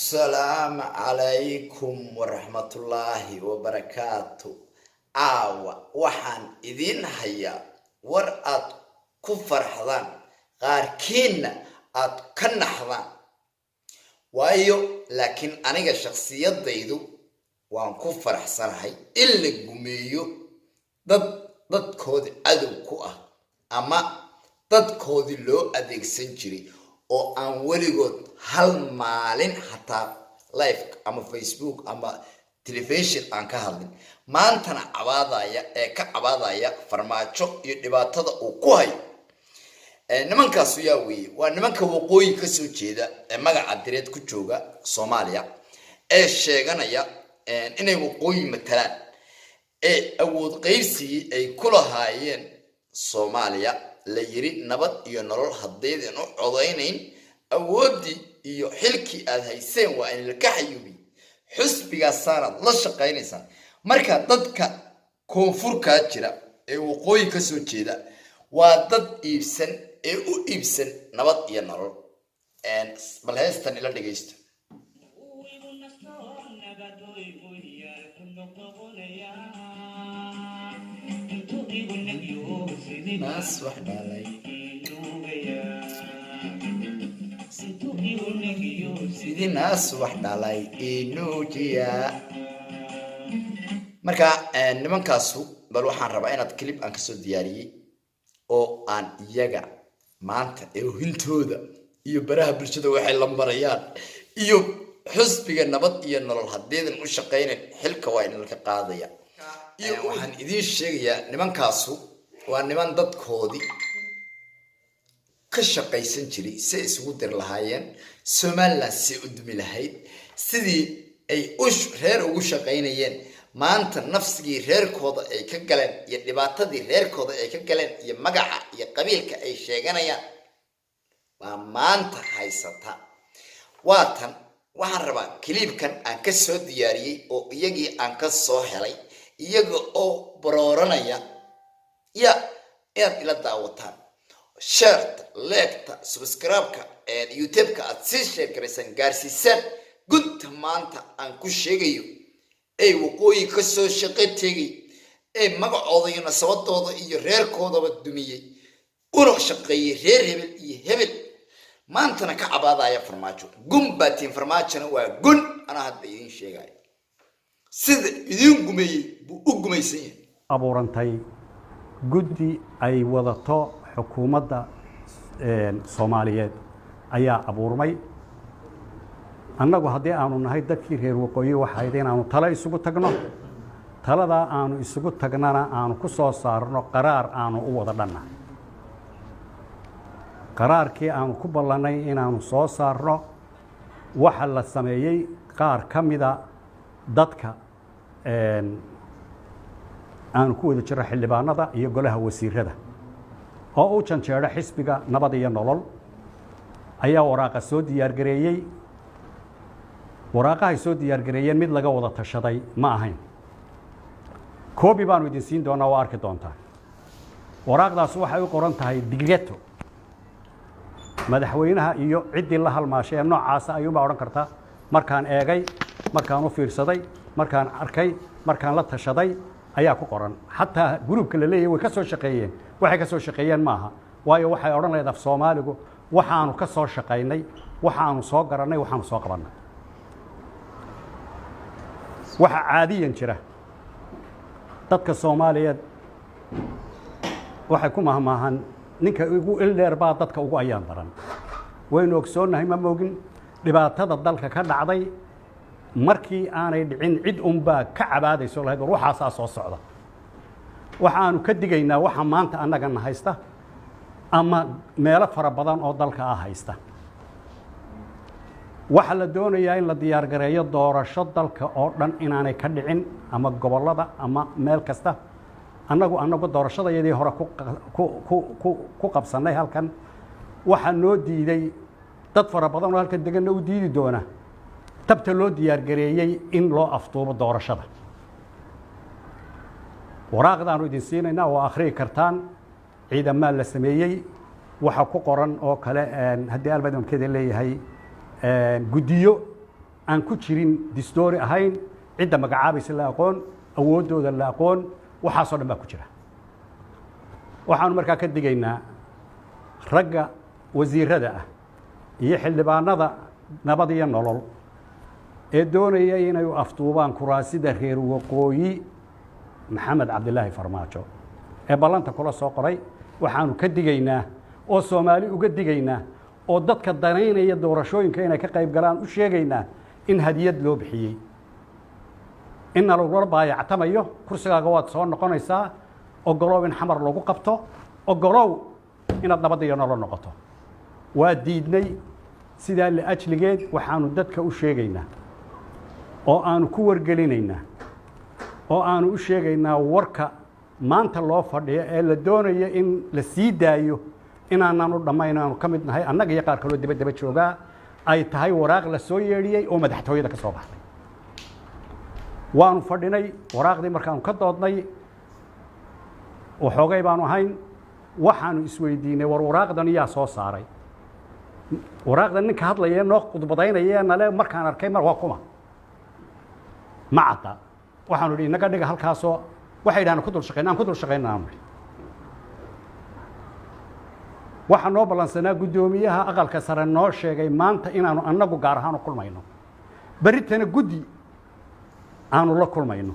السلام عليكم ورحمة الله وبركاته. waxaan idin hayaa war aad ku farxdaan qaarkiina aad ka naxdaan waayo laakiin aniga shakhsiyadaydu waan ku faraxsanahay in la gumeeyo dadkoodi adow ku ah ama dadkoodi loo adeegsan jiray oo aan weligood hal maalin hataa live ama Facebook ama television aan ka hadlin maantana cabaadaya farmaajo iyo dhibaatada uu ku hayo nimankaas yaa weey waa nimanka waqooyi ka soo jeeda magaca direed ku jooga Soomaaliya ee sheeganaya inay waqooyi matalaan awood qaybsi ay ku lahaayeen Soomaaliya la yiri nabad iyo nolol hadeedeen u codeynayn awoodi iyo xilki aad hayseen waa in la ka xayubi xusbiga saarad la shaqeynaysan marka dadka koonfurka jira ee waqooyi ka soo jeeda waa dad iibsan ee u iibsan nabad iyo nolol bal heestan ila dhageysto naas wax dhalay sidii naas wax dhalay inuujiya marka nimankaasu bal waxaan rabaa inaad clip aan ka soo diyaariyay oo aan iyaga maanta ee hintooda iyo baraha bulshada waxay la marayaan iyo xusbiga nabad iyo nolol hadeedan u shaqeynay xilka waa in la qaadaya iyo waxaan idin sheegayaa nimankaasu waa niman dadkoodi ka shaqaysan jiray si isugu dir lahaayeen Soomaaliland si u dumi lahayd sidii ay reer ugu shaqeynayeen maanta nafsigii reerkooda ay ka galeen iyo dhibaatadii reerkooda ay ka galeen iyo magaca iyo qabiilka ay sheeganayaan waa maanta haysata waatan waxaan rabaa clipkan aan ka soo diyaariyay oo iyagii aan ka soo helay iyaga oo barooranaya inaad ila daawataan share like subscribe YouTube-ka aad si share garaysan gaarsiisan gunta maanta aan ku sheegayo ay waqooyi ka soo shaqeeyay ay magacooda iyo nasabadooda iyo reerkoodaba dumiyay una shaqeeyay reer hebel iyo hebel maantana ka cabaadaya farmaajo gumbaatiin farmaajona waa gun ana hadda idin sheegay sida idin gumeeyay buu u gumaysan yahay abuurantay guddi ay wadato xukuumadda Soomaaliyeed ayaa abuurmay annagu haddii aanu nahay dadkii reer waqooyi waxa ay aanu tala isugu tagno talada aanu isugu tagnana aanu ku soo saarno qaraar aanu u wada dhanna qaraarkii aanu ku ballanay inaanu soo saarno waxa la sameeyay qaar kamida dadka aanu ku wada jiro xildhibaanada iyo golaha wasiirada oo u janjeero xisbiga nabad iyo nolol ayaa waraaqa soo diyaar gareeyay waraaqahay soo diyaar gareeyeen mid laga wada tashaday ma ahayn koobi baanu idin siin doonaa oo arki doontaa waraaqdaas waxay u qoran tahay digreto madaxweynaha iyo ciddii la halmaashay noocaas ayuunbaa odhan kartaa markaan eegay markaan u fiirsaday markaan arkay markaan la tashaday ayaa ku qoran xataa gruubka la leeyahay way ka soo shaqeeyeen waxay ka soo shaqeeyeen maaha waayo waxay odhan leedahay af Soomaaligu waxaanu ka soo shaqeynay waxaanu soo garanay waxaanu soo qabanay waxa caadiyan jira dadka Soomaaliyeed waxay ku mahmaahan ninka ugu ildeer baa dadka ugu ayaan daran waynu ogsoonahay ma moogin dhibaatada dalka ka dhacday markii aanay dhicin cid unbaa ka cabaadayso lahayd waxaas soo socda waxaanu ka digaynaa waxa maanta annaga haysta ama meelo fara badan oo dalka haysta waxa la doonayaa in la diyaar gareeyo doorasho dalka oo dhan inaanay ka dhicin ama gobolada ama meel kasta annagu doorashadayadii hore ku qabsanay halkan waxa noo diiday dad fara badan oo halkan degan u diidi doona tabta loo diyaar gareeyay in loo afduubo doorashada waraaqdaanu idin siinayna oo akhriyi kartaan ciidamada la sameeyay waxa ku qoran oo kale haddii albaadamkeeda leeyahay guddiyo aan ku jirin distoori ahayn cidda magacaabaysa la aqoon awoodooda la aqoon waxaasoo dhan baa ku jira waxaanu markaa ka digaynaa ragga wasiirada ah iyo xildhibaanada nabad iyo nolol ee doonaya inay u afduubaan kuraasida reer waqooyi maxamed cabdilaahi farmaajo ee ballanta kula soo qoray waxaanu ka digaynaa oo Soomaali uga digaynaa oo dadka danaynaya doorashooyinka inay ka qayb galaan u sheegaynaa in hadiyad loo bixiyay in lagu baayactamayo kursigaaga waad soo noqonaysaa ogolow in xamar lagu qabto ogolow inaad nabad iyo nolol noqoto waa diidnay sidaa la ajligeed waxaanu dadka u sheegaynaa oo aanu ku wargelinaynaa oo aanu u sheegaynaa warka maanta loo fadhiyo ee la doonayo in la sii daayo inaanaan u dhammaynaanu ka mid nahay annaga iyo qaar kaloo dibadaba joogaa ay tahay waraaq la soo yeedhiyey oo madaxtooyada ka soo baxday waanu fadhinay waraaqdii markaanu ka doodnay waxoogay baanu ahayn waxaanu isweydiinay war waraaqdan yaa soo saaray waraaqdan ninka hadlaya noo khudbadaynaya nale markaan arkay mar waa kuma ma cadda waxaanu idhi inaga dhiga halkaasoo waxay idhahaan ku dul shaqeynaa aan ku dul shaqeynaa waxaa noo ballansanaa guddoomiyaha aqalka sare noo sheegay maanta inaanu annagu gaar ahaan u kulmayno berritana guddi aanu la kulmayno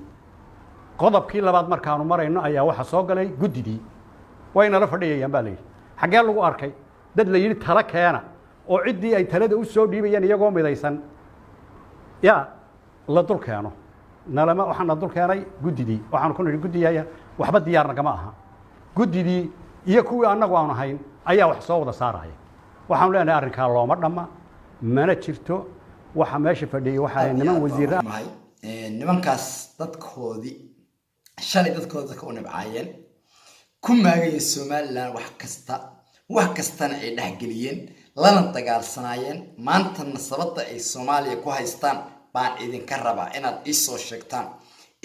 qodobkii labaad markaanu marayno ayaa waxa soo galay guddidii wayna la fadhiyayaan baa layidhi xaggee lagu arkay dad la yidhi tala keena oo ciddii ay talada u soo dhiibayaan iyagoo midaysan yaa la dul keeno nalama waxaana dul keenay guddidii waxaanu ku nidhi guddiyaya waxba diyaar nagama aha guddidii iyo kuwii annagu aanu ahayn ayaa wax soo wada saaraya waxaanu leenahay arrinkaa looma dhamma mana jirto waxa meesha fadhiyay waxa niman wasiirra nimankaas dadkoodii shalay dadkooda ka u nibcaayeen ku maagaya Somaliland wax kastana ay dhaxgeliyeen lana dagaalsanaayeen maanta nasabada ay Soomaaliya ku haystaan baan idinka rabaa inaad ii soo sheegtaan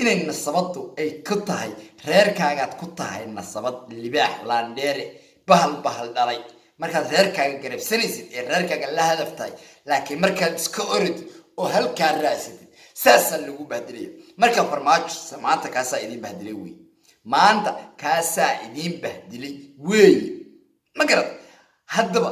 inay nasabadu ay ku tahay reerkaagaad ku tahay nasabad libaax laandheere bahal dhalay markaad reerkaaga garabsanaysid ee reerkaaga la hadaftahay laakiin markaad iska orod oo halkaa raasatid saasa lagu bahdilay marka farmaajo maanta kaasa idin bahdilay way maanta kaasa idin bahdilay way ma garad haddaba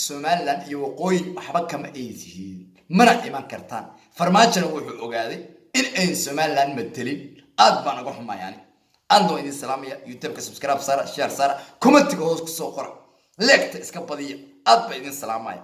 Somaliland iyo waqooyi waxba kama aysiin mana iman kartaan farmaajona wuxuu ogaaday in ay Somaliland matalin aad baan uga xumaayaan ando idin salaamaya YouTube-ka subscribe sara share sara comment hoos ku soo qora like iska badiya aad baan idin salaamaya